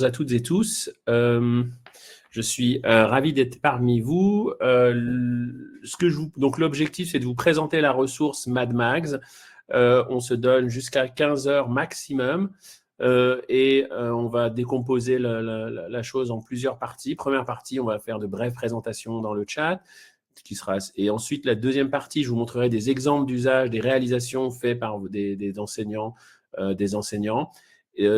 À toutes et tous. Je suis ravi d'être parmi vous. Donc l'objectif, c'est de vous présenter la ressource Mad Mags. On se donne jusqu'à 15 heures maximum et on va décomposer la chose en plusieurs parties. Première partie, on va faire de brèves présentations dans le chat. Et ensuite, la deuxième partie, je vous montrerai des exemples d'usage, des réalisations faites par des enseignants, des enseignants.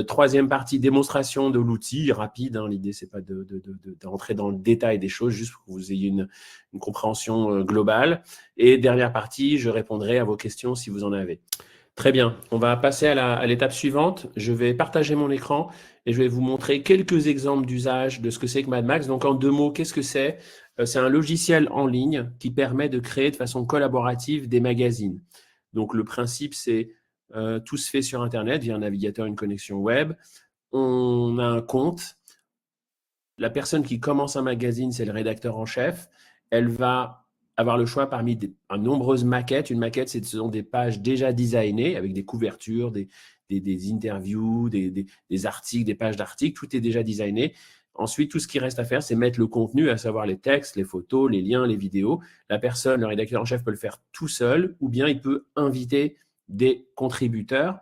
Troisième partie, démonstration de l'outil rapide. L'idée, c'est pas d'entrer dans le détail des choses, juste pour que vous ayez une compréhension globale. Et dernière partie, je répondrai à vos questions si vous en avez. Très bien, on va passer à l'étape suivante. Je vais partager mon écran et je vais vous montrer quelques exemples d'usage de ce que c'est que Mad Max. Donc en deux mots, qu'est-ce que c'est? C'est un logiciel en ligne qui permet de créer de façon collaborative des magazines. Donc le principe, c'est tout se fait sur Internet via un navigateur, une connexion web. On a un compte. La personne qui commence un magazine, c'est le rédacteur en chef. Elle va avoir le choix parmi de nombreuses maquettes. Une maquette, ce sont des pages déjà designées avec des couvertures, des interviews, des articles, des pages d'articles. Tout est déjà designé. Ensuite, tout ce qui reste à faire, c'est mettre le contenu, à savoir les textes, les photos, les liens, les vidéos. La personne, le rédacteur en chef, peut le faire tout seul ou bien il peut inviter des contributeurs.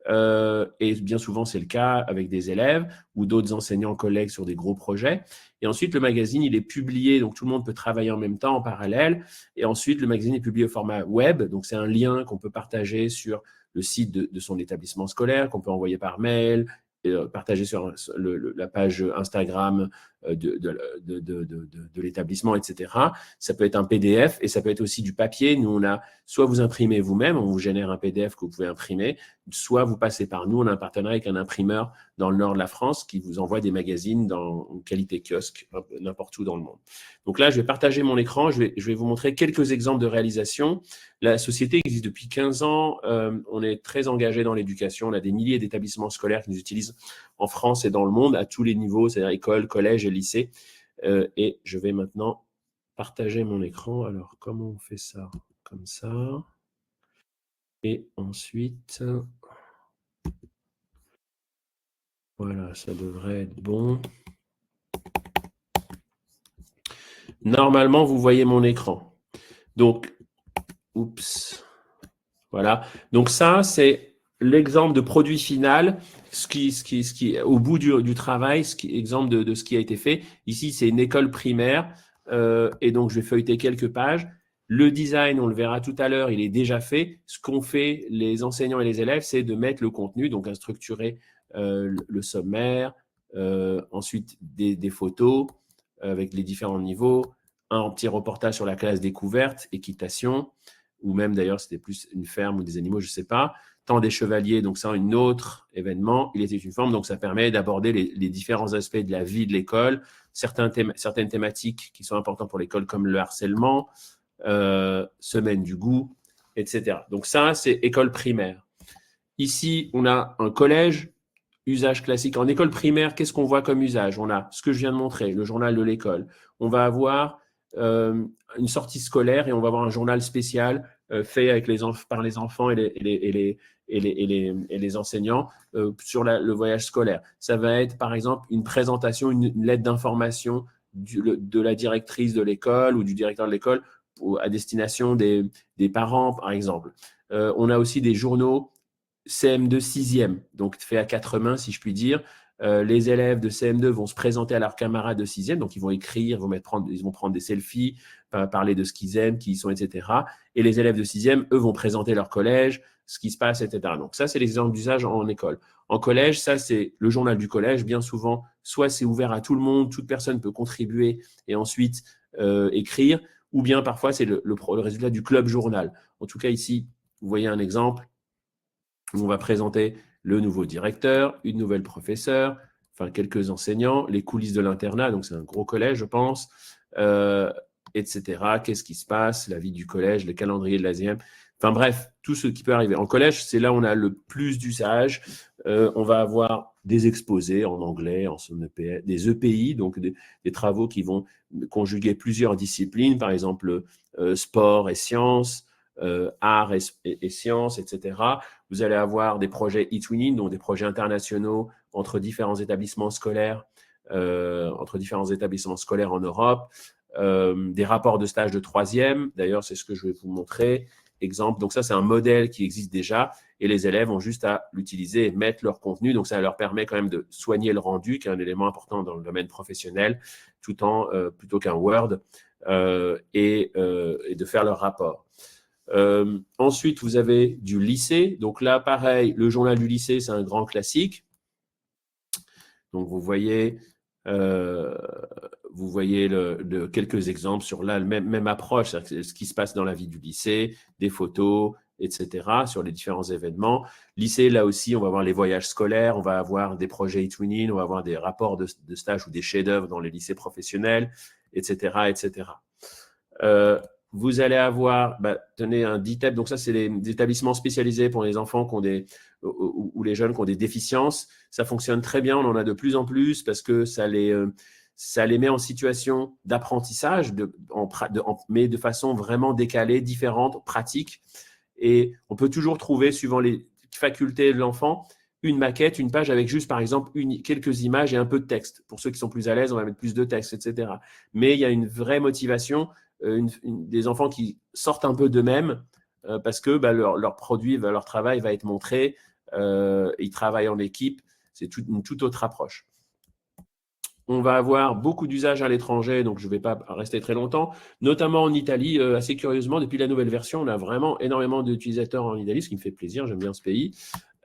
Et bien souvent, c'est le cas avec des élèves ou d'autres enseignants collègues sur des gros projets. Et ensuite, le magazine, il est publié, donc tout le monde peut travailler en même temps, en parallèle. Et ensuite, le magazine est publié au format web, donc c'est un lien qu'on peut partager sur le site de son établissement scolaire, qu'on peut envoyer par mail, partager sur la page Instagram de l'établissement, etc. Ça peut être un PDF et ça peut être aussi du papier. Nous, soit vous imprimez vous-même, on vous génère un PDF que vous pouvez imprimer, soit vous passez par nous, on a un partenariat avec un imprimeur dans le nord de la France qui vous envoie des magazines en qualité kiosque, n'importe où dans le monde. Donc là, je vais partager mon écran, je vais vous montrer quelques exemples de réalisation. La société existe depuis 15 ans, on est très engagé dans l'éducation, on a des milliers d'établissements scolaires qui nous utilisent en France et dans le monde à tous les niveaux, c'est-à-dire école, collège et lycée. Et je vais maintenant partager mon écran. Alors, comment on fait ça? Comme ça. Et ensuite, voilà, ça devrait être bon. Normalement, vous voyez mon écran. Donc, oups, voilà. Donc ça, c'est l'exemple de produit final, au bout du travail, exemple de ce qui a été fait. Ici, c'est une école primaire, et donc je vais feuilleter quelques pages. Le design, on le verra tout à l'heure, il est déjà fait. Ce qu'ont fait les enseignants et les élèves, c'est de mettre le contenu, donc à structurer le sommaire, ensuite des photos avec les différents niveaux, un petit reportage sur la classe découverte, équitation, ou même d'ailleurs c'était plus une ferme ou des animaux, je ne sais pas. Temps des chevaliers, donc c'est un autre événement. Il était une forme, donc ça permet d'aborder les différents aspects de la vie de l'école, certaines thématiques qui sont importantes pour l'école, comme le harcèlement, semaine du goût, etc. Donc ça, c'est école primaire. Ici, on a un collège, usage classique. En école primaire, qu'est-ce qu'on voit comme usage? On a ce que je viens de montrer, le journal de l'école. On va avoir une sortie scolaire et on va avoir un journal spécial fait avec par les enfants et les enseignants sur le voyage scolaire. Ça va être, par exemple, une présentation, une lettre d'information de la directrice de l'école ou du directeur de l'école à destination des parents, par exemple. On a aussi des journaux CM2 6e, donc fait à quatre mains, si je puis dire. Les élèves de CM2 vont se présenter à leurs camarades de 6e, donc ils vont écrire, ils vont prendre des selfies, parler de ce qu'ils aiment, qui ils sont, etc. Et les élèves de 6e, eux, vont présenter leur collège, ce qui se passe, etc. Donc ça, c'est l'exemple d'usage en école. En collège, ça, c'est le journal du collège. Bien souvent, soit c'est ouvert à tout le monde, toute personne peut contribuer et ensuite écrire, ou bien parfois, c'est le résultat du club journal. En tout cas, ici, vous voyez un exemple. On va présenter le nouveau directeur, une nouvelle professeure, enfin quelques enseignants, les coulisses de l'internat, donc c'est un gros collège, je pense, etc. Qu'est-ce qui se passe, la vie du collège, le calendrier de l'ASIEM, enfin bref, tout ce qui peut arriver. En collège, c'est là où on a le plus d'usage. On va avoir des exposés en anglais, en EPS, des EPI, donc des travaux qui vont conjuguer plusieurs disciplines, par exemple sport et sciences, arts et sciences, etc. Vous allez avoir des projets e-twinning, donc des projets internationaux entre différents établissements scolaires, en Europe, des rapports de stage de troisième. D'ailleurs, c'est ce que je vais vous montrer. Exemple, donc ça, c'est un modèle qui existe déjà et les élèves ont juste à l'utiliser et mettre leur contenu. Donc, ça leur permet quand même de soigner le rendu, qui est un élément important dans le domaine professionnel, plutôt qu'un Word, et de faire leur rapport. Ensuite, vous avez du lycée. Donc là, pareil, le journal du lycée, c'est un grand classique. Donc, vous voyez quelques exemples sur là, même approche, ce qui se passe dans la vie du lycée, des photos, etc., sur les différents événements. Lycée, là aussi, on va avoir les voyages scolaires, on va avoir des projets e-twinning, on va avoir des rapports de stage ou des chefs-d'œuvre dans les lycées professionnels, etc., etc. Vous allez avoir, tenez un DITEP, donc ça, c'est des établissements spécialisés pour les enfants qui ont ou les jeunes qui ont des déficiences. Ça fonctionne très bien, on en a de plus en plus parce que ça les met en situation d'apprentissage, mais de façon vraiment décalée, différente, pratique. Et on peut toujours trouver, suivant les facultés de l'enfant, une maquette, une page avec juste, par exemple, quelques images et un peu de texte. Pour ceux qui sont plus à l'aise, on va mettre plus de texte, etc. Mais il y a une vraie motivation, des enfants qui sortent un peu d'eux-mêmes parce que leur produit, leur travail va être montré. Ils travaillent en équipe. C'est une toute autre approche. On va avoir beaucoup d'usages à l'étranger, donc je ne vais pas rester très longtemps, notamment en Italie. Assez curieusement, depuis la nouvelle version, on a vraiment énormément d'utilisateurs en Italie, ce qui me fait plaisir, j'aime bien ce pays.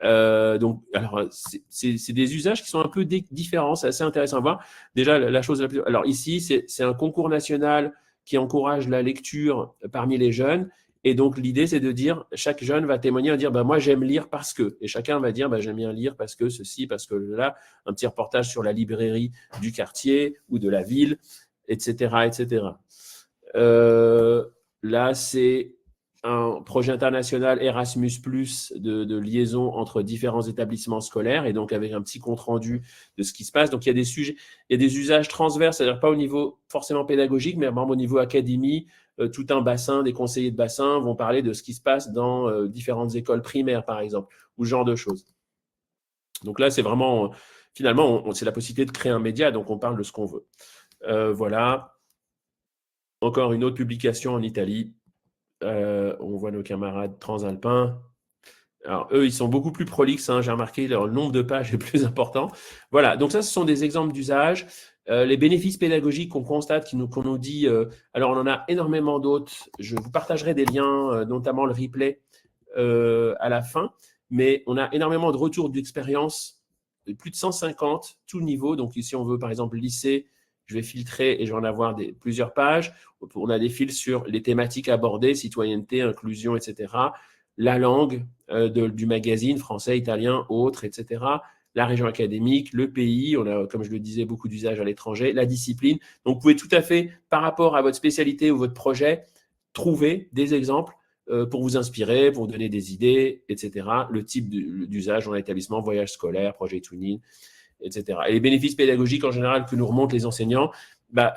Donc, alors, c'est des usages qui sont un peu différents, c'est assez intéressant à voir. Déjà, la chose la plus… Alors ici, c'est un concours national qui encourage la lecture parmi les jeunes. Et donc, l'idée, c'est de dire, chaque jeune va témoigner, va dire, moi, j'aime lire parce que. Et chacun va dire, j'aime bien lire parce que ceci, parce que là, un petit reportage sur la librairie du quartier ou de la ville, etc., etc. Là, c'est un projet international Erasmus+, de liaison entre différents établissements scolaires et donc avec un petit compte-rendu de ce qui se passe. Donc, il y a des sujets, il y a des usages transverses, c'est-à-dire pas au niveau forcément pédagogique, mais vraiment au niveau académie. Tout un bassin, des conseillers de bassin vont parler de ce qui se passe dans différentes écoles primaires, par exemple, ou ce genre de choses. Donc là, c'est vraiment, finalement, c'est la possibilité de créer un média, donc on parle de ce qu'on veut. Voilà. Encore une autre publication en Italie. On voit nos camarades transalpins. Alors, eux, ils sont beaucoup plus prolixes. J'ai remarqué, leur nombre de pages est plus important. Voilà, donc ça, ce sont des exemples d'usage. Les bénéfices pédagogiques qu'on constate, qu'on nous dit… alors, on en a énormément d'autres. Je vous partagerai des liens, notamment le replay à la fin. Mais on a énormément de retours d'expérience, plus de 150, tout niveau. Donc, ici, on veut, par exemple, lycée. Je vais filtrer et je vais en avoir plusieurs pages. On a des fils sur les thématiques abordées, citoyenneté, inclusion, etc. La langue du magazine, français, italien, autres, etc. La région académique, le pays, on a, comme je le disais, beaucoup d'usages à l'étranger, la discipline. Donc, vous pouvez tout à fait, par rapport à votre spécialité ou votre projet, trouver des exemples pour vous inspirer, pour vous donner des idées, etc. Le type d'usage dans l'établissement, voyage scolaire, projet e-twinning, etc. Et les bénéfices pédagogiques en général que nous remontent les enseignants,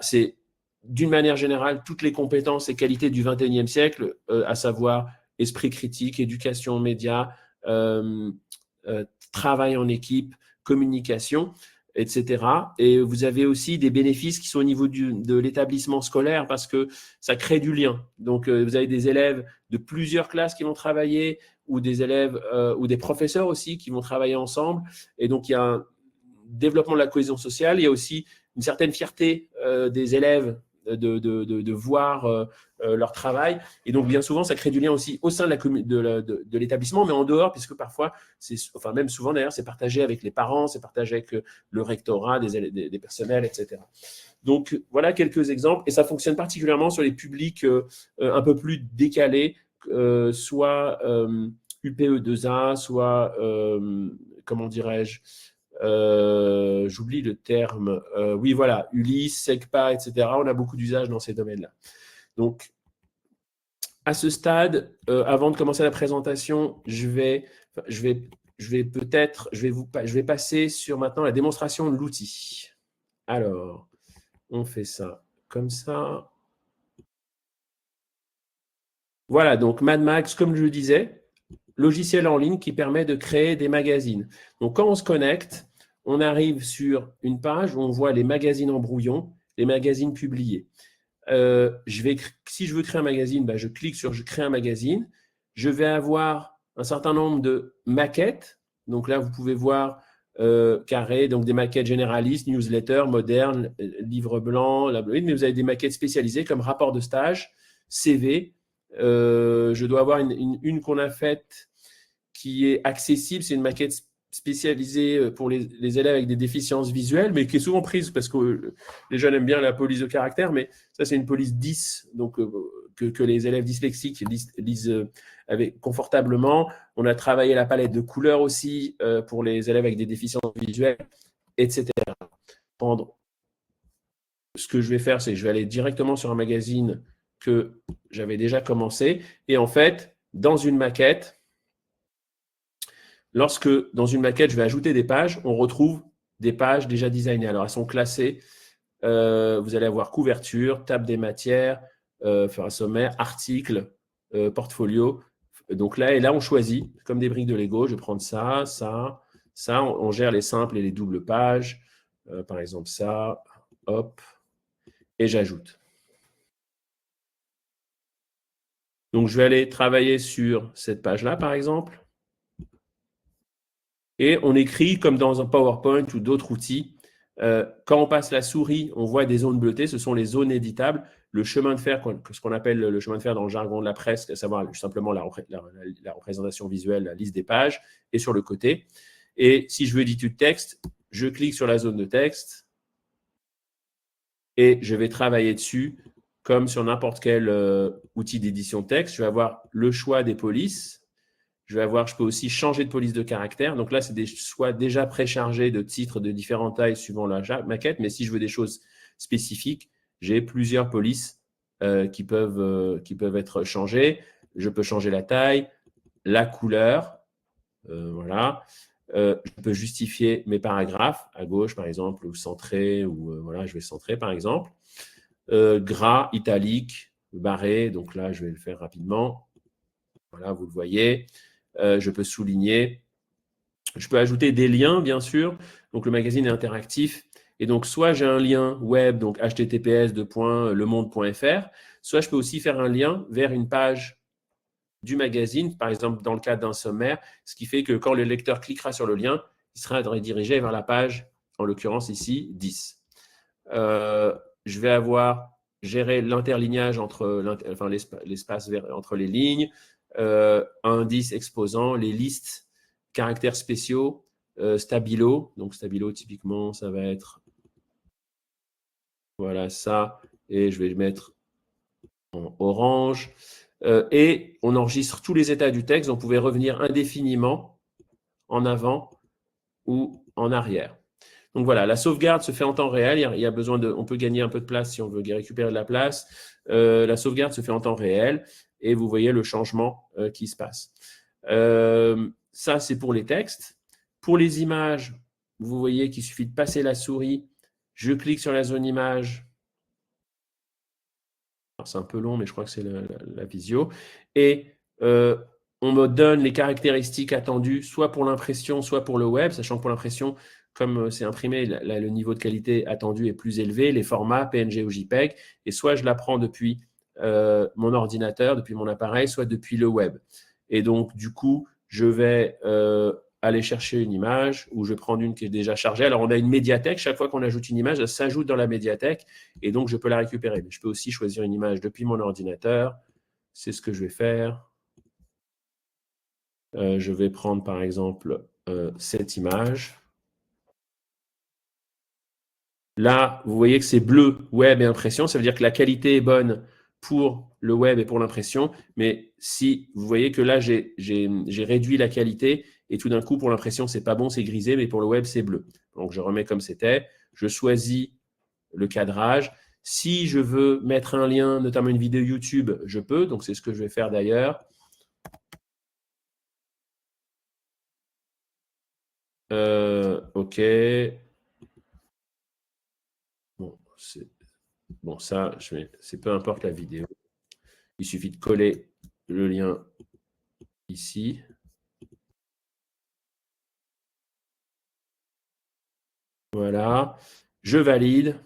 c'est d'une manière générale toutes les compétences et qualités du XXIe siècle, à savoir esprit critique, éducation aux médias, travail en équipe, communication, etc. Et vous avez aussi des bénéfices qui sont au niveau de l'établissement scolaire parce que ça crée du lien. Donc, vous avez des élèves de plusieurs classes qui vont travailler ou des élèves ou des professeurs aussi qui vont travailler ensemble. Et donc, il y a un développement de la cohésion sociale. Il y a aussi une certaine fierté des élèves de voir leur travail. Et donc, bien souvent, ça crée du lien aussi au sein de l'établissement, mais en dehors, puisque parfois, même souvent d'ailleurs, c'est partagé avec les parents, c'est partagé avec le rectorat, des personnels, etc. Donc, voilà quelques exemples. Et ça fonctionne particulièrement sur les publics un peu plus décalés, soit UPE2A, soit, comment dirais-je, j'oublie le terme, oui voilà, Ulysse, SECPA, etc. On a beaucoup d'usages dans ces domaines-là. Donc, à ce stade, avant de commencer la présentation, je vais passer sur maintenant la démonstration de l'outil. Alors, on fait ça comme ça. Voilà, donc Mad Max, comme je le disais, logiciel en ligne qui permet de créer des magazines. Donc, quand on se connecte, on arrive sur une page où on voit les magazines en brouillon, les magazines publiés. Si je veux créer un magazine, je clique sur « Je crée un magazine ». Je vais avoir un certain nombre de maquettes. Donc là, vous pouvez voir carré, donc des maquettes généralistes, newsletter, moderne, livre blanc, mais vous avez des maquettes spécialisées comme rapport de stage, CV. Je dois avoir une qu'on a faite qui est accessible. C'est une maquette spécialisée pour les élèves avec des déficiences visuelles, mais qui est souvent prise parce que les jeunes aiment bien la police de caractère, mais ça, c'est une police 10, donc que les élèves dyslexiques lisent confortablement. On a travaillé la palette de couleurs aussi pour les élèves avec des déficiences visuelles, etc. Ce que je vais faire, c'est que je vais aller directement sur un magazine que j'avais déjà commencé. Et en fait, dans une maquette, lorsque dans une maquette, je vais ajouter des pages, on retrouve des pages déjà designées. Alors, elles sont classées. Vous allez avoir couverture, table des matières, un sommaire, article, portfolio. Donc là, on choisit, comme des briques de Lego, je vais prendre ça, ça, ça. On gère les simples et les doubles pages. Par exemple, ça, hop, et j'ajoute. Donc, je vais aller travailler sur cette page-là, par exemple. Et on écrit comme dans un PowerPoint ou d'autres outils. Quand on passe la souris, on voit des zones bleutées. Ce sont les zones éditables. Le chemin de fer, ce qu'on appelle le chemin de fer dans le jargon de la presse, à savoir simplement la représentation visuelle, la liste des pages, est sur le côté. Et si je veux éditer du texte, je clique sur la zone de texte et je vais travailler dessus comme sur n'importe quel outil d'édition de texte. Je vais avoir le choix des polices. Je peux aussi changer de police de caractère. Donc là, c'est des choix déjà préchargés de titres de différentes tailles suivant la maquette. Mais si je veux des choses spécifiques, j'ai plusieurs polices qui peuvent être changées. Je peux changer la taille, la couleur. Voilà. Je peux justifier mes paragraphes à gauche, par exemple, ou centrer, ou voilà, je vais centrer, par exemple. Gras, italique, barré. Donc là, je vais le faire rapidement. Voilà, vous le voyez. Je peux souligner. Je peux ajouter des liens, bien sûr. Donc, le magazine est interactif. Et donc, soit j'ai un lien web, donc https://lemonde.fr, soit je peux aussi faire un lien vers une page du magazine, par exemple dans le cadre d'un sommaire, ce qui fait que quand le lecteur cliquera sur le lien, il sera redirigé vers la page, en l'occurrence ici, 10. Je vais avoir géré l'interlignage l'espace entre les lignes, indice exposant, les listes, caractères spéciaux, stabilo. Donc, stabilo, typiquement, ça va être voilà ça. Et je vais le mettre en orange. Et on enregistre tous les états du texte. On pouvait revenir indéfiniment en avant ou en arrière. Donc voilà, la sauvegarde se fait en temps réel. Il y a besoin on peut gagner un peu de place si on veut récupérer de la place. La sauvegarde se fait en temps réel et vous voyez le changement qui se passe. Ça, c'est pour les textes. Pour les images, vous voyez qu'il suffit de passer la souris. Je clique sur la zone image. C'est un peu long, mais je crois que c'est la visio. Et on me donne les caractéristiques attendues, soit pour l'impression, soit pour le web, sachant que pour l'impression, comme c'est imprimé, le niveau de qualité attendu est plus élevé, les formats PNG ou JPEG, et soit je l'apprends depuis mon ordinateur, depuis mon appareil, soit depuis le web. Et donc, du coup, je vais aller chercher une image ou je vais prendre une qui est déjà chargée. Alors, on a une médiathèque. Chaque fois qu'on ajoute une image, elle s'ajoute dans la médiathèque et donc je peux la récupérer. Mais je peux aussi choisir une image depuis mon ordinateur. C'est ce que je vais faire. Je vais prendre, par exemple, cette image. Là, vous voyez que c'est bleu, web et impression. Ça veut dire que la qualité est bonne pour le web et pour l'impression. Mais si vous voyez que là, j'ai réduit la qualité et tout d'un coup, pour l'impression, c'est pas bon, c'est grisé, mais pour le web, c'est bleu. Donc, je remets comme c'était. Je choisis le cadrage. Si je veux mettre un lien, notamment une vidéo YouTube, je peux. Donc, c'est ce que je vais faire d'ailleurs. OK. Bon, ça, c'est peu importe la vidéo. Il suffit de coller le lien ici. Voilà. Je valide.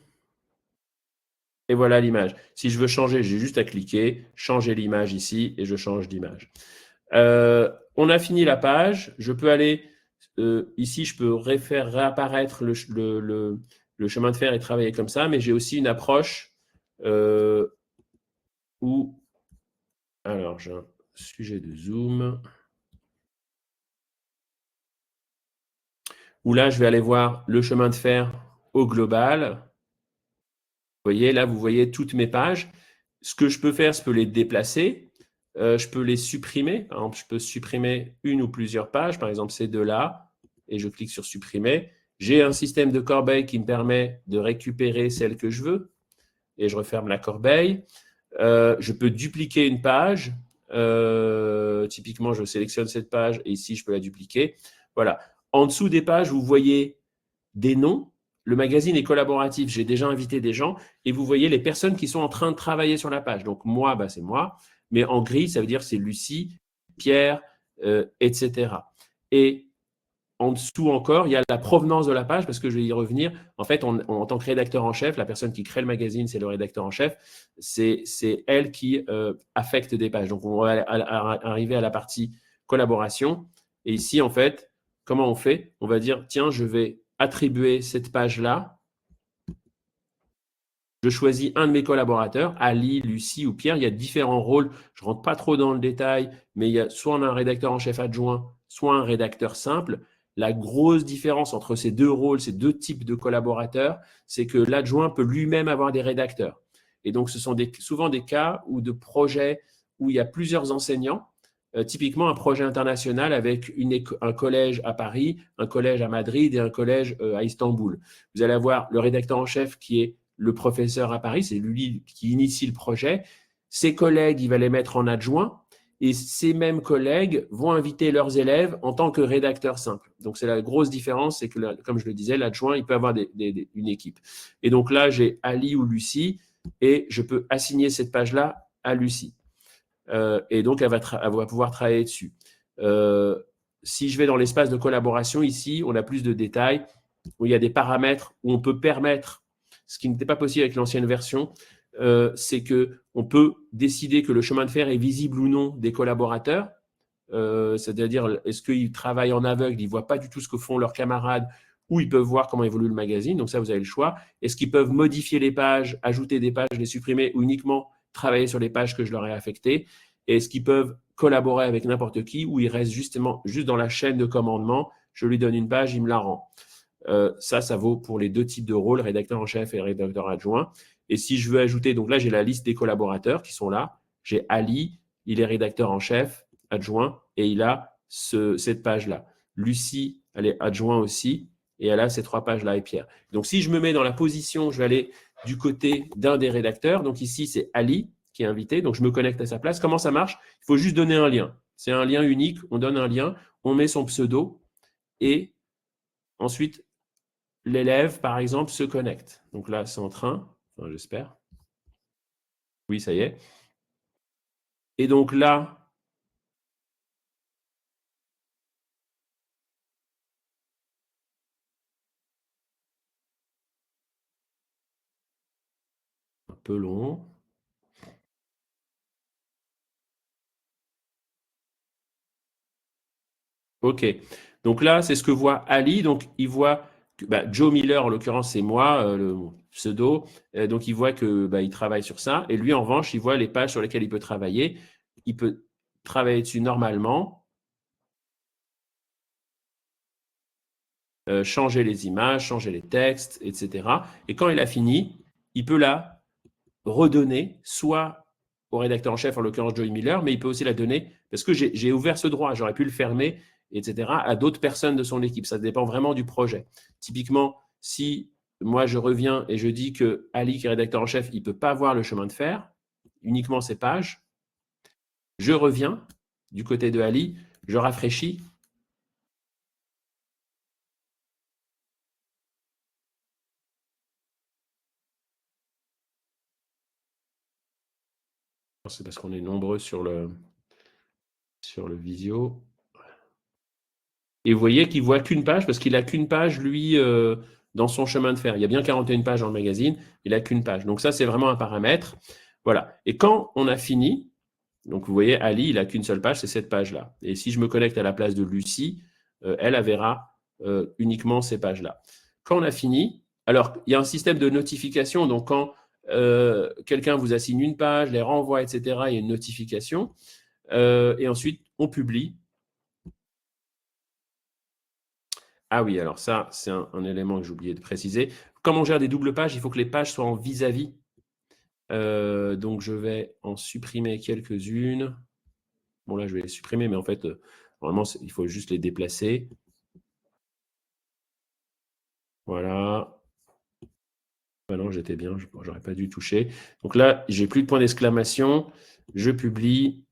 Et voilà l'image. Si je veux changer, j'ai juste à cliquer, changer l'image ici, et je change d'image. On a fini la page. Je peux aller ici, je peux faire réapparaître le chemin de fer et travailler comme ça, mais j'ai aussi une approche où, alors j'ai un sujet de zoom, où là, je vais aller voir le chemin de fer au global. Vous voyez, là, vous voyez toutes mes pages. Ce que je peux faire, je peux les déplacer. Je peux les supprimer. Par exemple, je peux supprimer une ou plusieurs pages. Par exemple, ces deux-là. Et je clique sur supprimer. J'ai un système de corbeille qui me permet de récupérer celle que je veux. Et je referme la corbeille. Je peux dupliquer une page. Typiquement, je sélectionne cette page et ici, je peux la dupliquer. Voilà. En dessous des pages, vous voyez des noms. Le magazine est collaboratif. J'ai déjà invité des gens et vous voyez les personnes qui sont en train de travailler sur la page. Donc, moi, bah, c'est moi. Mais en gris, ça veut dire c'est Lucie, Pierre, etc. Et en dessous encore, il y a la provenance de la page parce que je vais y revenir. En fait, en tant que rédacteur en chef, la personne qui crée le magazine, c'est le rédacteur en chef. C'est elle qui affecte des pages. Donc, on va arriver à la partie collaboration. Et ici, en fait, comment on fait? On va dire, tiens, je vais attribuer cette page-là. Je choisis un de mes collaborateurs, Ali, Lucie ou Pierre. Il y a différents rôles. Je ne rentre pas trop dans le détail, mais il y a soit on a un rédacteur en chef adjoint, soit un rédacteur simple. La grosse différence entre ces deux rôles, ces deux types de collaborateurs, c'est que l'adjoint peut lui-même avoir des rédacteurs. Et donc, ce sont souvent des cas ou de projets où il y a plusieurs enseignants. Typiquement, un projet international avec un collège à Paris, un collège à Madrid et un collège à Istanbul. Vous allez avoir le rédacteur en chef qui est le professeur à Paris, c'est lui qui initie le projet. Ses collègues, il va les mettre en adjoint et ces mêmes collègues vont inviter leurs élèves en tant que rédacteurs simples. Donc, c'est la grosse différence, c'est que, comme je le disais, l'adjoint, il peut avoir une équipe. Et donc là, j'ai Ali ou Lucie et je peux assigner cette page-là à Lucie. Et donc, elle va pouvoir travailler dessus. Si je vais dans l'espace de collaboration, ici, on a plus de détails, où il y a des paramètres où on peut permettre, ce qui n'était pas possible avec l'ancienne version, c'est qu'on peut décider que le chemin de fer est visible ou non des collaborateurs. C'est-à-dire, est-ce qu'ils travaillent en aveugle, ils ne voient pas du tout ce que font leurs camarades, ou ils peuvent voir comment évolue le magazine. Donc ça, vous avez le choix. Est-ce qu'ils peuvent modifier les pages, ajouter des pages, les supprimer, ou uniquement travailler sur les pages que je leur ai affectées? Et est-ce qu'ils peuvent collaborer avec n'importe qui, ou ils restent justement juste dans la chaîne de commandement, je lui donne une page, il me la rend. Ça vaut pour les deux types de rôles, rédacteur en chef et rédacteur adjoint. Et si je veux ajouter, donc là, j'ai la liste des collaborateurs qui sont là. J'ai Ali, il est rédacteur en chef, adjoint, et il a cette page-là. Lucie, elle est adjoint aussi, et elle a ces trois pages-là, et Pierre. Donc, si je me mets dans la position, je vais aller du côté d'un des rédacteurs. Donc, ici, c'est Ali qui est invité. Donc, je me connecte à sa place. Comment ça marche? Il faut juste donner un lien. C'est un lien unique. On donne un lien, on met son pseudo, et ensuite, l'élève, par exemple, se connecte. Donc là, c'est en train, enfin, j'espère. Oui, ça y est. Et donc là, un peu long. OK. Donc là, c'est ce que voit Ali. Donc, il voit que Joe Miller, en l'occurrence, c'est moi, le pseudo. Donc, il voit que il travaille sur ça. Et lui, en revanche, il voit les pages sur lesquelles il peut travailler. Il peut travailler dessus normalement, changer les images, changer les textes, etc. Et quand il a fini, il peut la redonner soit au rédacteur en chef, en l'occurrence Joey Miller, mais il peut aussi la donner, parce que j'ai ouvert ce droit, j'aurais pu le fermer, etc., à d'autres personnes de son équipe. Ça dépend vraiment du projet. Typiquement, si moi je reviens et je dis que Ali, qui est rédacteur en chef, il ne peut pas voir le chemin de fer, uniquement ses pages, je reviens du côté de Ali, je rafraîchis. C'est parce qu'on est nombreux sur le visio. Et vous voyez qu'il ne voit qu'une page, parce qu'il n'a qu'une page, lui, dans son chemin de fer. Il y a bien 41 pages dans le magazine, il n'a qu'une page. Donc ça, c'est vraiment un paramètre. Voilà. Et quand on a fini, donc vous voyez, Ali, il n'a qu'une seule page, c'est cette page-là. Et si je me connecte à la place de Lucie, elle verra uniquement ces pages-là. Quand on a fini, alors il y a un système de notification, donc quand quelqu'un vous assigne une page, les renvoie, etc., il y a une notification. Et ensuite, on publie. Ah oui, alors ça, c'est un élément que j'ai oublié de préciser. Comme on gère des doubles pages, il faut que les pages soient en vis-à-vis. Donc, je vais en supprimer quelques-unes. Bon, là, je vais les supprimer, mais en fait, normalement, il faut juste les déplacer. Voilà. Ah non, j'étais bien, j'aurais pas dû toucher. Donc là, j'ai plus de point d'exclamation. Je publie.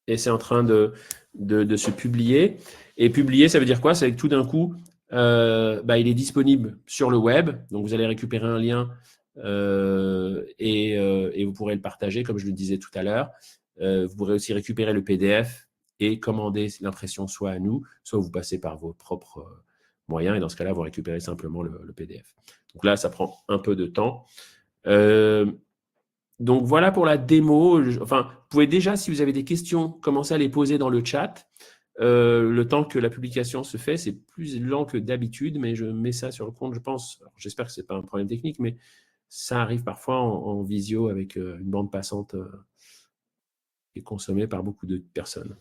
Et c'est en train de se publier. Et publier, ça veut dire quoi? C'est que tout d'un coup, il est disponible sur le web. Donc, vous allez récupérer un lien et vous pourrez le partager, comme je le disais tout à l'heure. Vous pourrez aussi récupérer le PDF et commander l'impression soit à nous, soit vous passez par vos propres moyens. Et dans ce cas-là, vous récupérez simplement le PDF. Donc là, ça prend un peu de temps. Donc, voilà pour la démo. Enfin, vous pouvez déjà, si vous avez des questions, commencer à les poser dans le chat. Le temps que la publication se fait, c'est plus lent que d'habitude, mais je mets ça sur le compte, je pense. J'espère que ce n'est pas un problème technique, mais ça arrive parfois en visio avec une bande passante qui est consommée par beaucoup de personnes.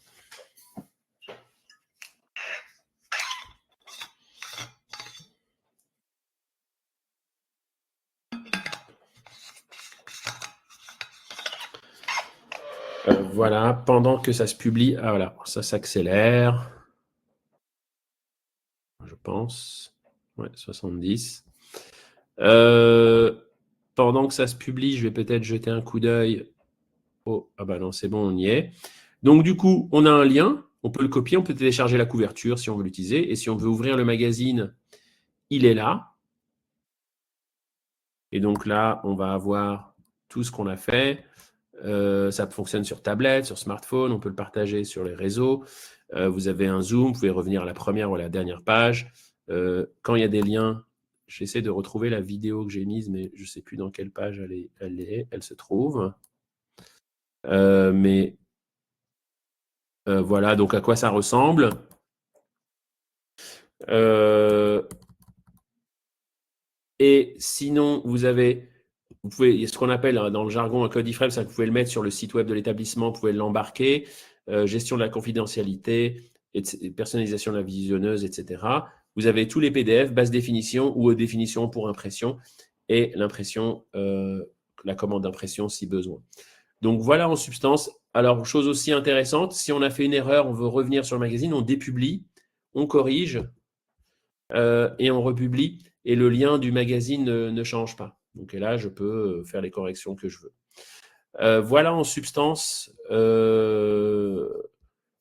Voilà, pendant que ça se publie, ah voilà, ça s'accélère. Je pense. Ouais, 70. Pendant que ça se publie, je vais peut-être jeter un coup d'œil. Oh, ah bah non, c'est bon, on y est. Donc, du coup, on a un lien. On peut le copier, on peut télécharger la couverture si on veut l'utiliser. Et si on veut ouvrir le magazine, il est là. Et donc là, on va avoir tout ce qu'on a fait. Ça fonctionne sur tablette, sur smartphone. On peut le partager sur les réseaux. Vous avez un zoom. Vous pouvez revenir à la première ou à la dernière page. Quand il y a des liens, j'essaie de retrouver la vidéo que j'ai mise, mais je ne sais plus dans quelle page elle se trouve. Voilà, donc à quoi ça ressemble. Et sinon, vous pouvez, il y a ce qu'on appelle dans le jargon un code iframe, ça vous pouvez le mettre sur le site web de l'établissement, vous pouvez l'embarquer, gestion de la confidentialité, personnalisation de la visionneuse, etc. Vous avez tous les PDF, basse définition ou haute définition pour impression et l'impression, la commande d'impression si besoin. Donc voilà en substance. Alors, chose aussi intéressante, si on a fait une erreur, on veut revenir sur le magazine, on dépublie, on corrige et on republie et le lien du magazine ne change pas. Donc là, je peux faire les corrections que je veux. Voilà en substance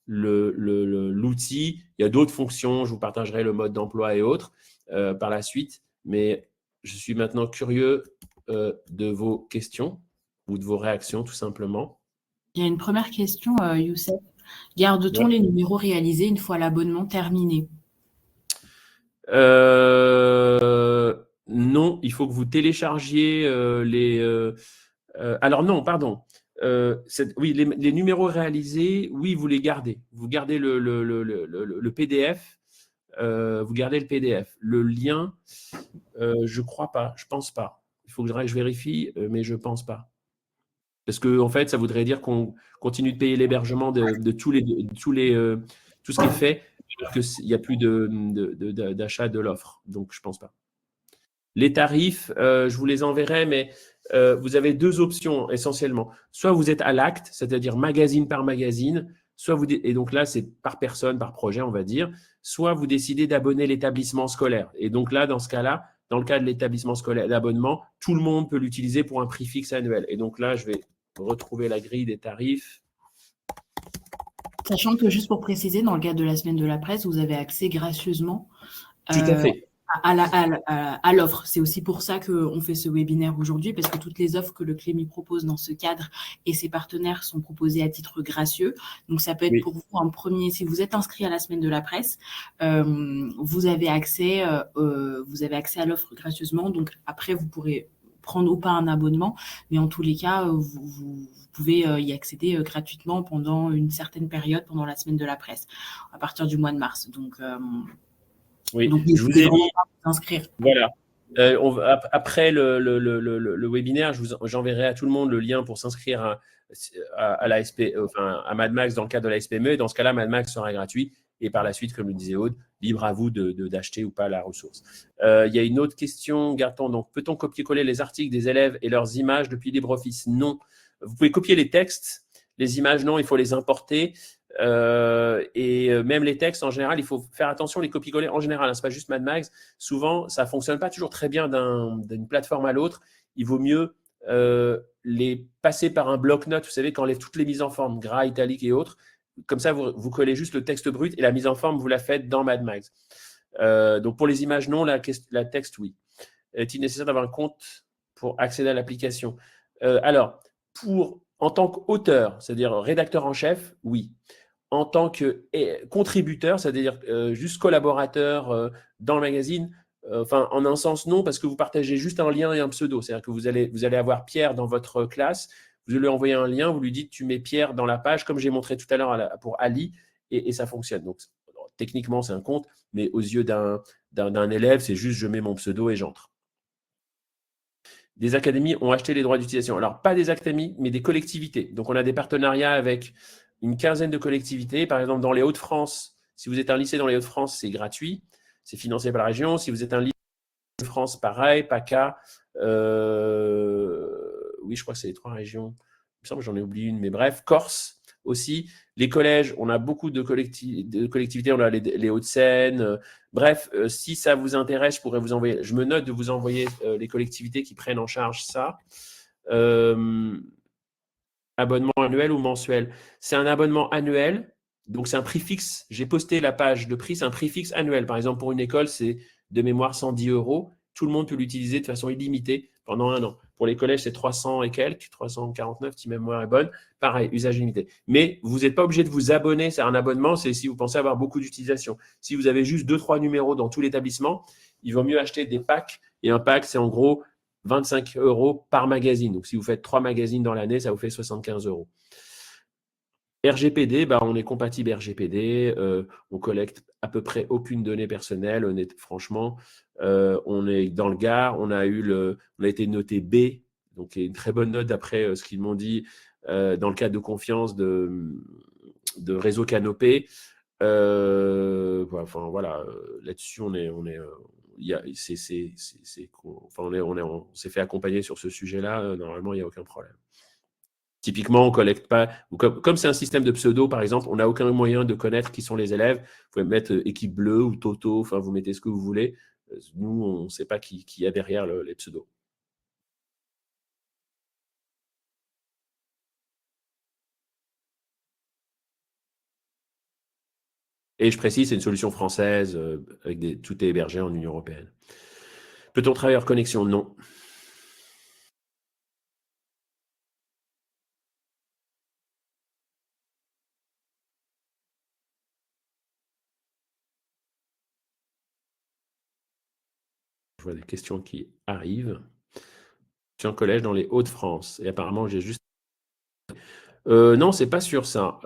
l'outil. Il y a d'autres fonctions, je vous partagerai le mode d'emploi et autres par la suite, mais je suis maintenant curieux de vos questions ou de vos réactions tout simplement. Il y a une première question, Youssef. Garde-t-on les numéros réalisés une fois l'abonnement terminé? Non, il faut que vous téléchargiez les… alors non, pardon. Oui, les numéros réalisés, oui, vous les gardez. Vous gardez le PDF. Vous gardez le PDF. Le lien, je crois pas. Je pense pas. Il faut que je vérifie, mais je pense pas. Parce que en fait, ça voudrait dire qu'on continue de payer l'hébergement de tout ce qui est fait, alors qu'il n'y a plus d'achat de l'offre. Donc, je pense pas. Les tarifs, je vous les enverrai, mais vous avez deux options essentiellement. Soit vous êtes à l'acte, c'est-à-dire magazine par magazine, et donc là, c'est par personne, par projet, on va dire. Soit vous décidez d'abonner l'établissement scolaire. Et donc là, dans ce cas-là, dans le cas de l'établissement scolaire d'abonnement, tout le monde peut l'utiliser pour un prix fixe annuel. Et donc là, je vais retrouver la grille des tarifs. Sachant que, juste pour préciser, dans le cadre de la semaine de la presse, vous avez accès gracieusement Tout à fait. à l'offre. C'est aussi pour ça qu'on fait ce webinaire aujourd'hui, parce que toutes les offres que le Clémy propose dans ce cadre et ses partenaires sont proposées à titre gracieux. Donc, ça peut être Oui. pour vous un premier, si vous êtes inscrit à la semaine de la presse, vous avez accès à l'offre gracieusement. Donc, après, vous pourrez prendre ou pas un abonnement, mais en tous les cas, vous pouvez y accéder gratuitement pendant une certaine période, pendant la semaine de la presse, à partir du mois de mars. Donc, Oui, je vous n'hésitez ai vraiment mis, pas à vous inscrire. voilà. Après le webinaire, j'enverrai à tout le monde le lien pour s'inscrire à la SP, enfin, à Mad Max dans le cadre de la SPME. Et dans ce cas-là, Mad Max sera gratuit. Et par la suite, comme le disait Aude, libre à vous d'acheter ou pas la ressource. Il y a une autre question, Garton. Donc, peut-on copier-coller les articles des élèves et leurs images depuis LibreOffice? Non. Vous pouvez copier les textes. Les images, non, il faut les importer. Même les textes, en général, il faut faire attention, les copier-coller en général, hein, ce n'est pas juste Mad Max. Souvent, ça ne fonctionne pas toujours très bien d'une plateforme à l'autre. Il vaut mieux les passer par un bloc-notes, vous savez, qui enlève toutes les mises en forme, gras, italique et autres. Comme ça, vous collez juste le texte brut et la mise en forme, vous la faites dans Mad Max. Donc, pour les images, non, la texte, oui. Est-il nécessaire d'avoir un compte pour accéder à l'application? Alors, en tant qu'auteur, c'est-à-dire rédacteur en chef, oui. En tant que contributeur, c'est-à-dire juste collaborateur dans le magazine, enfin, en un sens, non, parce que vous partagez juste un lien et un pseudo. C'est-à-dire que vous allez avoir Pierre dans votre classe, vous lui envoyez un lien, vous lui dites, tu mets Pierre dans la page, comme j'ai montré tout à l'heure pour Ali, et ça fonctionne. Donc, techniquement, c'est un compte, mais aux yeux d'un élève, c'est juste, je mets mon pseudo et j'entre. Des académies ont acheté les droits d'utilisation. Alors, pas des académies, mais des collectivités. Donc, on a des partenariats avec une quinzaine de collectivités. Par exemple, dans les Hauts-de-France, si vous êtes un lycée dans les Hauts-de-France, c'est gratuit. C'est financé par la région. Si vous êtes un lycée de France, pareil. PACA. Oui, je crois que c'est les 3 régions. Il me semble que j'en ai oublié une, mais bref. Corse aussi. Les collèges, on a beaucoup de collectivités. On a les Hauts-de-Seine. Bref, si ça vous intéresse, je pourrais vous envoyer. Je me note de vous envoyer les collectivités qui prennent en charge ça. Abonnement annuel ou mensuel? C'est un abonnement annuel, donc c'est un prix fixe. J'ai posté la page de prix, c'est un prix fixe annuel. Par exemple, pour une école, c'est de mémoire 110 €. Tout le monde peut l'utiliser de façon illimitée pendant 1 an. Pour les collèges, c'est 300 et quelques, 349, si ma mémoire est bonne. Pareil, usage limité. Mais vous n'êtes pas obligé de vous abonner. C'est un abonnement, c'est si vous pensez avoir beaucoup d'utilisation. Si vous avez juste 2-3 numéros dans tout l'établissement, il vaut mieux acheter des packs. Et un pack, c'est en gros 25 € par magazine. Donc, si vous faites 3 magazines dans l'année, ça vous fait 75 €. RGPD, on est compatible RGPD. On collecte à peu près aucune donnée personnelle, franchement. On est dans le Gard. On a été noté B, donc une très bonne note d'après ce qu'ils m'ont dit dans le cadre de confiance de Réseau Canopé. Enfin, voilà, là-dessus, on s'est fait accompagner sur ce sujet-là. Normalement, il n'y a aucun problème. Typiquement, on ne collecte pas, comme c'est un système de pseudo, par exemple, on n'a aucun moyen de connaître qui sont les élèves. Vous pouvez mettre équipe bleue ou Toto, enfin, vous mettez ce que vous voulez. Nous, on ne sait pas qui y a derrière les pseudos. Et je précise, c'est une solution française, tout est hébergé en Union européenne. Peut-on travailler hors connexion? Non. Je vois des questions qui arrivent. Je suis en collège dans les Hauts-de-France et apparemment, j'ai juste. Non, c'est pas sûr ça.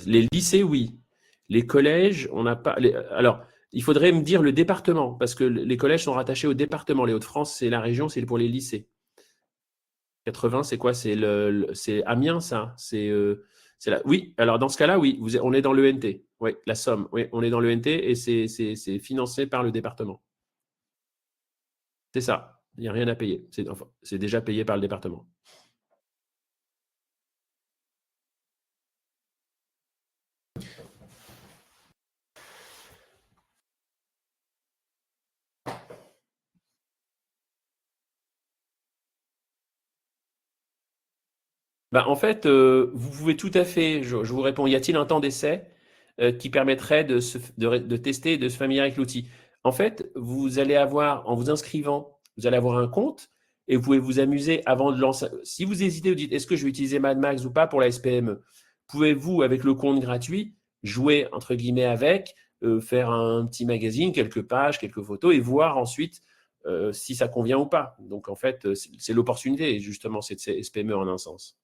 Les lycées, oui. Les collèges, on n'a pas. Alors, il faudrait me dire le département, parce que les collèges sont rattachés au département. Les Hauts-de-France, c'est la région, c'est pour les lycées. 80, c'est quoi? C'est Amiens, ça? Oui, alors dans ce cas-là, oui, on est dans l'ENT. Oui, la Somme. Oui, on est dans l'ENT et c'est financé par le département. C'est ça. Il n'y a rien à payer. C'est déjà payé par le département. En fait, vous pouvez tout à fait, je vous réponds, y a-t-il un temps d'essai qui permettrait de tester et de se familiariser avec l'outil? En fait, vous allez avoir, en vous inscrivant, vous allez avoir un compte et vous pouvez vous amuser avant de lancer. Si vous hésitez, vous dites est-ce que je vais utiliser Mad Max ou pas pour la SPME, pouvez-vous, avec le compte gratuit, jouer entre guillemets avec, faire un petit magazine, quelques pages, quelques photos et voir ensuite si ça convient ou pas. Donc en fait, c'est l'opportunité justement, c'est de SPME en un sens.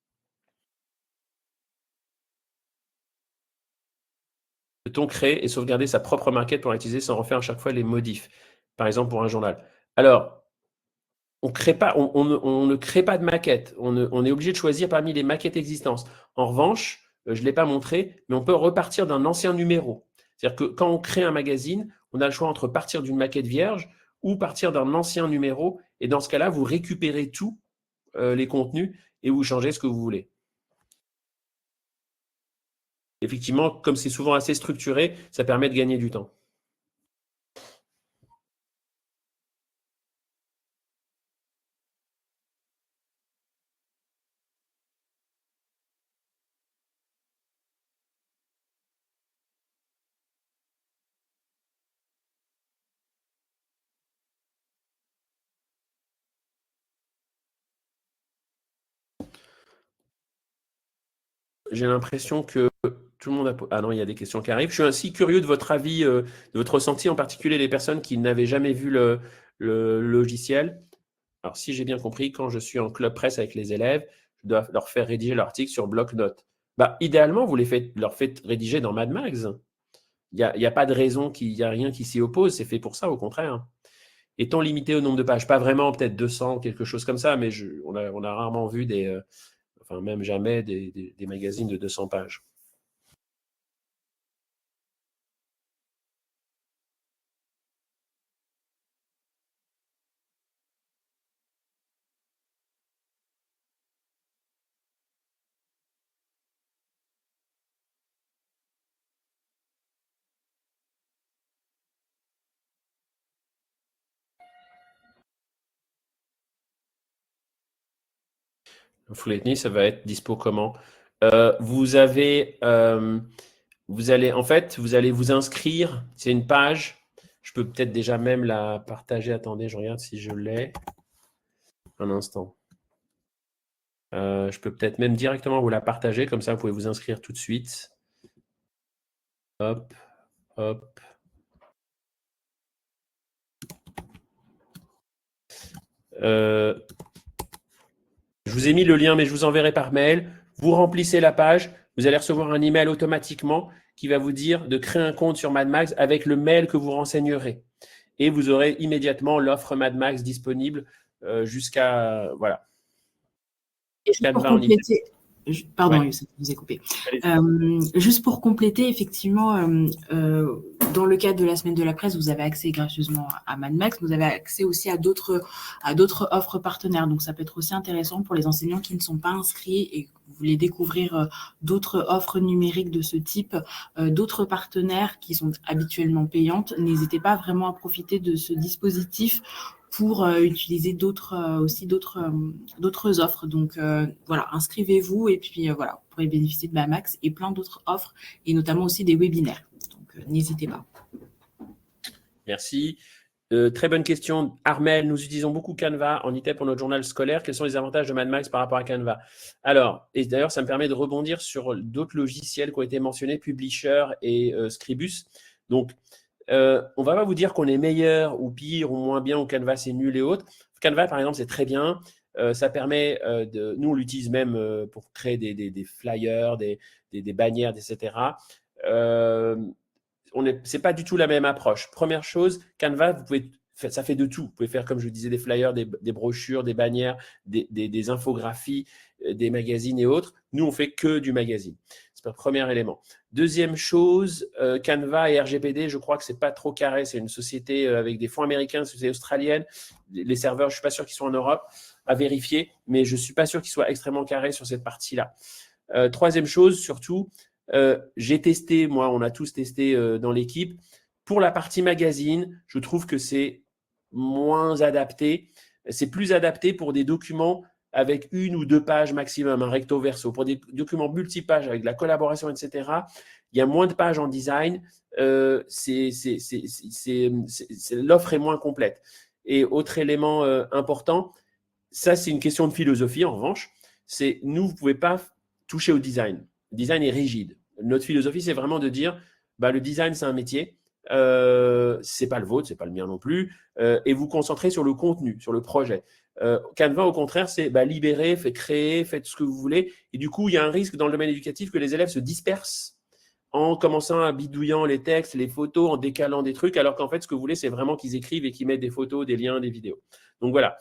Peut-on créer et sauvegarder sa propre maquette pour l'utiliser sans refaire à chaque fois les modifs? Par exemple pour un journal. Alors, on ne crée pas de maquette. On est obligé de choisir parmi les maquettes existantes. En revanche, je ne l'ai pas montré, mais on peut repartir d'un ancien numéro. C'est-à-dire que quand on crée un magazine, on a le choix entre partir d'une maquette vierge ou partir d'un ancien numéro. Et dans ce cas-là, vous récupérez tous les contenus et vous changez ce que vous voulez. Effectivement, comme c'est souvent assez structuré, ça permet de gagner du temps. J'ai l'impression que tout le monde a... Ah non, il y a des questions qui arrivent. Je suis ainsi curieux de votre avis, de votre ressenti, en particulier les personnes qui n'avaient jamais vu le logiciel. Alors, si j'ai bien compris, quand je suis en club presse avec les élèves, je dois leur faire rédiger l'article sur bloc-notes. Bah, idéalement, vous leur faites rédiger dans Mad Max. Il y a pas de raison, il n'y a rien qui s'y oppose. C'est fait pour ça, au contraire. Étant limité au nombre de pages, pas vraiment, peut-être 200, quelque chose comme ça, mais on a rarement vu enfin même jamais des magazines de 200 pages. Full Ethnie, ça va être dispo comment? Vous avez, en fait, vous allez vous inscrire. C'est une page. Je peux peut-être déjà même la partager. Attendez, je regarde si je l'ai. Un instant. Je peux peut-être même directement vous la partager. Comme ça, vous pouvez vous inscrire tout de suite. Hop, hop. Je vous ai mis le lien, mais je vous enverrai par mail. Vous remplissez la page. Vous allez recevoir un email automatiquement qui va vous dire de créer un compte sur Mad Max avec le mail que vous renseignerez. Et vous aurez immédiatement l'offre Mad Max disponible jusqu'à voilà. Et juste pour compléter, pardon, ouais. Je vous ai coupé. Juste pour compléter, effectivement, dans le cadre de la semaine de la presse, vous avez accès gracieusement à Mad Max, vous avez accès aussi à d'autres offres partenaires. Donc, ça peut être aussi intéressant pour les enseignants qui ne sont pas inscrits et que vous voulez découvrir d'autres offres numériques de ce type, d'autres partenaires qui sont habituellement payantes. N'hésitez pas vraiment à profiter de ce dispositif pour utiliser d'autres offres. Donc, voilà, inscrivez-vous et puis voilà, vous pourrez bénéficier de Mad Max et plein d'autres offres et notamment aussi des webinaires. Donc, n'hésitez pas. Merci. Très bonne question. Armel, nous utilisons beaucoup Canva en ITEP pour notre journal scolaire. Quels sont les avantages de Mad Max par rapport à Canva? Alors, et d'ailleurs, ça me permet de rebondir sur d'autres logiciels qui ont été mentionnés, Publisher et Scribus. Donc, on ne va pas vous dire qu'on est meilleur ou pire ou moins bien ou Canva c'est nul et autres. Canva, par exemple, c'est très bien. Ça permet nous, on l'utilise même pour créer des flyers, des bannières, etc. C'est pas du tout la même approche. Première chose, Canva, ça fait de tout. Vous pouvez faire, comme je vous disais, des flyers, des brochures, des bannières, des infographies, des magazines et autres. Nous, on fait que du magazine. C'est le premier élément. Deuxième chose, Canva et RGPD, je crois que c'est pas trop carré. C'est une société avec des fonds américains, une société australienne. Les serveurs, je suis pas sûr qu'ils soient en Europe, à vérifier, mais je suis pas sûr qu'ils soient extrêmement carrés sur cette partie-là. Troisième chose, surtout, j'ai testé, moi, on a tous testé dans l'équipe. Pour la partie magazine, je trouve que c'est moins adapté. C'est plus adapté pour des documents avec 1 ou 2 pages maximum, un recto verso. Pour des documents multipages avec de la collaboration, etc., il y a moins de pages en design, l'offre est moins complète. Et autre élément important, ça c'est une question de philosophie en revanche, c'est nous, vous ne pouvez pas toucher au design. Le design est rigide. Notre philosophie, c'est vraiment de dire, bah, le design, c'est un métier, c'est pas le vôtre, c'est pas le mien non plus, et vous concentrez sur le contenu, sur le projet. Canva, au contraire, c'est libérer, faites créer, faites ce que vous voulez. Et du coup, il y a un risque dans le domaine éducatif que les élèves se dispersent en commençant à bidouillant les textes, les photos, en décalant des trucs, alors qu'en fait, ce que vous voulez, c'est vraiment qu'ils écrivent et qu'ils mettent des photos, des liens, des vidéos. Donc voilà.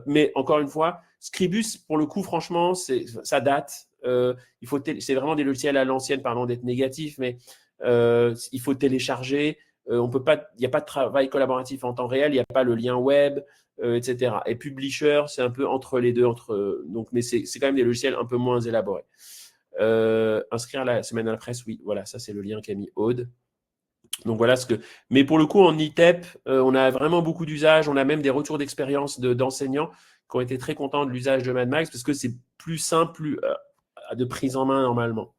Mais encore une fois, Scribus, pour le coup, franchement, ça date. C'est vraiment des logiciels à l'ancienne, pardon d'être négatif, mais il faut télécharger. On peut pas, il n'y a pas de travail collaboratif en temps réel, il n'y a pas le lien web, etc. Et Publisher, c'est un peu entre les deux, donc, mais c'est quand même des logiciels un peu moins élaborés. Inscrire la semaine à la presse, oui, voilà, ça c'est le lien qu'a mis Aude. Donc voilà ce que. Mais pour le coup, en ITEP, on a vraiment beaucoup d'usages. On a même des retours d'expérience d'enseignants qui ont été très contents de l'usage de Mad Max parce que c'est plus simple, plus de prise en main normalement.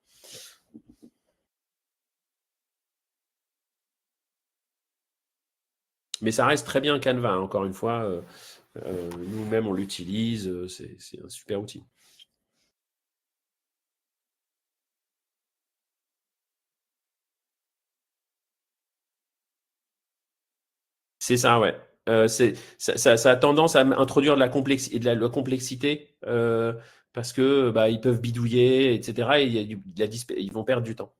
Mais ça reste très bien Canva, hein, encore une fois. Nous-mêmes, on l'utilise. C'est un super outil. C'est ça, ouais. Ça a tendance à introduire de la complexité parce que ils peuvent bidouiller, etc. Et ils vont perdre du temps.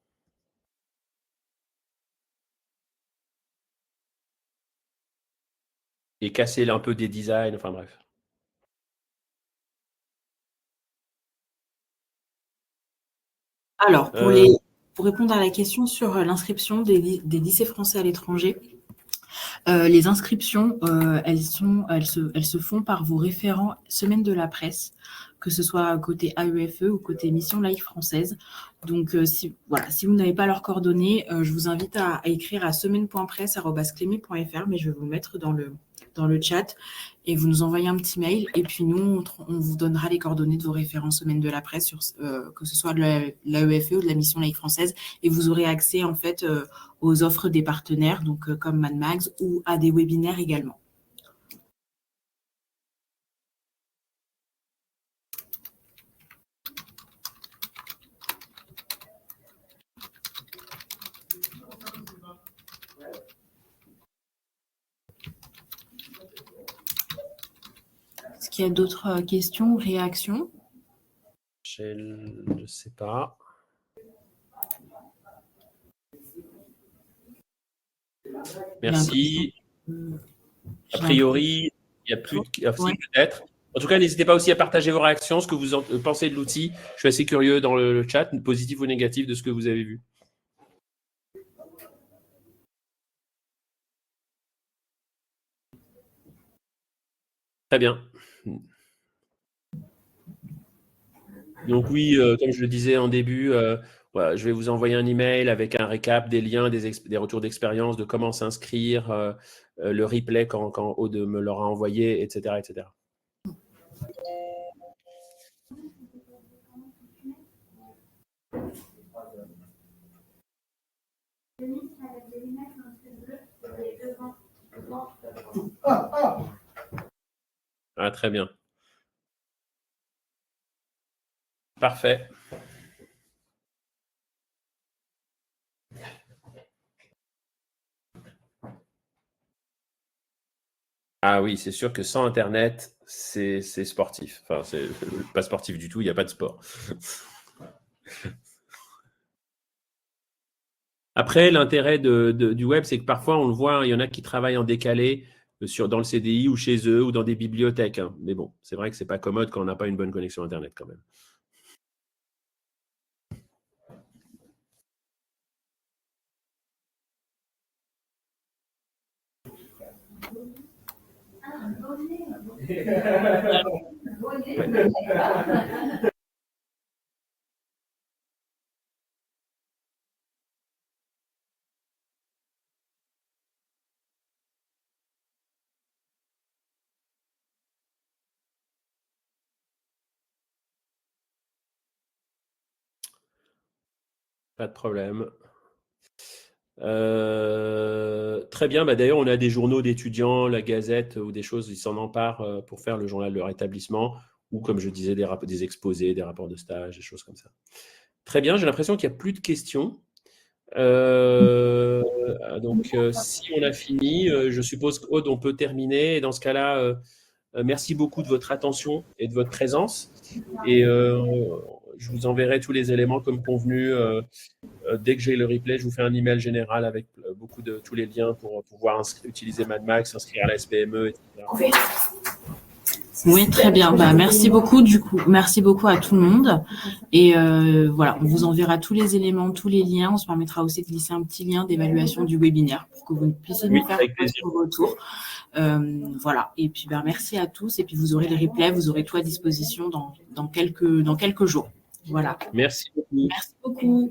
Et casser un peu des designs, enfin bref. Alors, pour répondre à la question sur l'inscription des lycées français à l'étranger, les inscriptions, elles se font par vos référents semaine de la presse, que ce soit côté AEFE ou côté Mission Live française. Donc, si vous n'avez pas leurs coordonnées, je vous invite à écrire à semaine.presse@clémy.fr, mais je vais vous le mettre dans le chat et vous nous envoyez un petit mail. Et puis nous, on vous donnera les coordonnées de vos référents semaine de la presse, que ce soit de l'AEFE ou de la Mission Live française, et vous aurez accès en fait aux offres des partenaires, donc comme Mad Max, ou à des webinaires également. Est-ce qu'il y a d'autres questions ou réactions? Je ne sais pas. Merci. A priori, il n'y a plus de... Enfin, si, peut-être. En tout cas, n'hésitez pas aussi à partager vos réactions, ce que vous pensez de l'outil. Je suis assez curieux dans le chat, positif ou négatif, de ce que vous avez vu. Très bien. Donc oui, comme je le disais en début, voilà, je vais vous envoyer un email avec un récap, des liens, des retours d'expérience, de comment s'inscrire, le replay quand Aude me l'aura envoyé, etc., etc. Ah, très bien. Parfait. Ah oui, c'est sûr que sans Internet, c'est sportif. Enfin, c'est pas sportif du tout, il n'y a pas de sport. Après, l'intérêt du web, c'est que parfois, on le voit, il y en a qui travaillent en décalé dans le CDI ou chez eux ou dans des bibliothèques. Hein. Mais bon, c'est vrai que c'est pas commode quand on n'a pas une bonne connexion Internet quand même. Pas de problème. Très bien. D'ailleurs, on a des journaux d'étudiants, la Gazette ou des choses, ils s'en emparent pour faire le journal de leur établissement ou, comme je disais, des exposés, des rapports de stage, des choses comme ça. Très bien. J'ai l'impression qu'il n'y a plus de questions. Donc, si on a fini, je suppose qu'Aude, on peut terminer. Et dans ce cas-là, merci beaucoup de votre attention et de votre présence. Et je vous enverrai tous les éléments comme convenu. Dès que j'ai le replay, je vous fais un email général avec beaucoup de tous les liens pour pouvoir utiliser Mad Max, s'inscrire à la SPME, etc. Oui, très bien. Merci beaucoup du coup. Merci beaucoup à tout le monde. Et voilà, on vous enverra tous les éléments, tous les liens. On se permettra aussi de glisser un petit lien d'évaluation du webinaire pour que vous puissiez nous faire votre retour. Voilà. Et puis merci à tous. Et puis vous aurez le replay, vous aurez tout à disposition dans quelques jours. Voilà. Merci beaucoup. Merci beaucoup.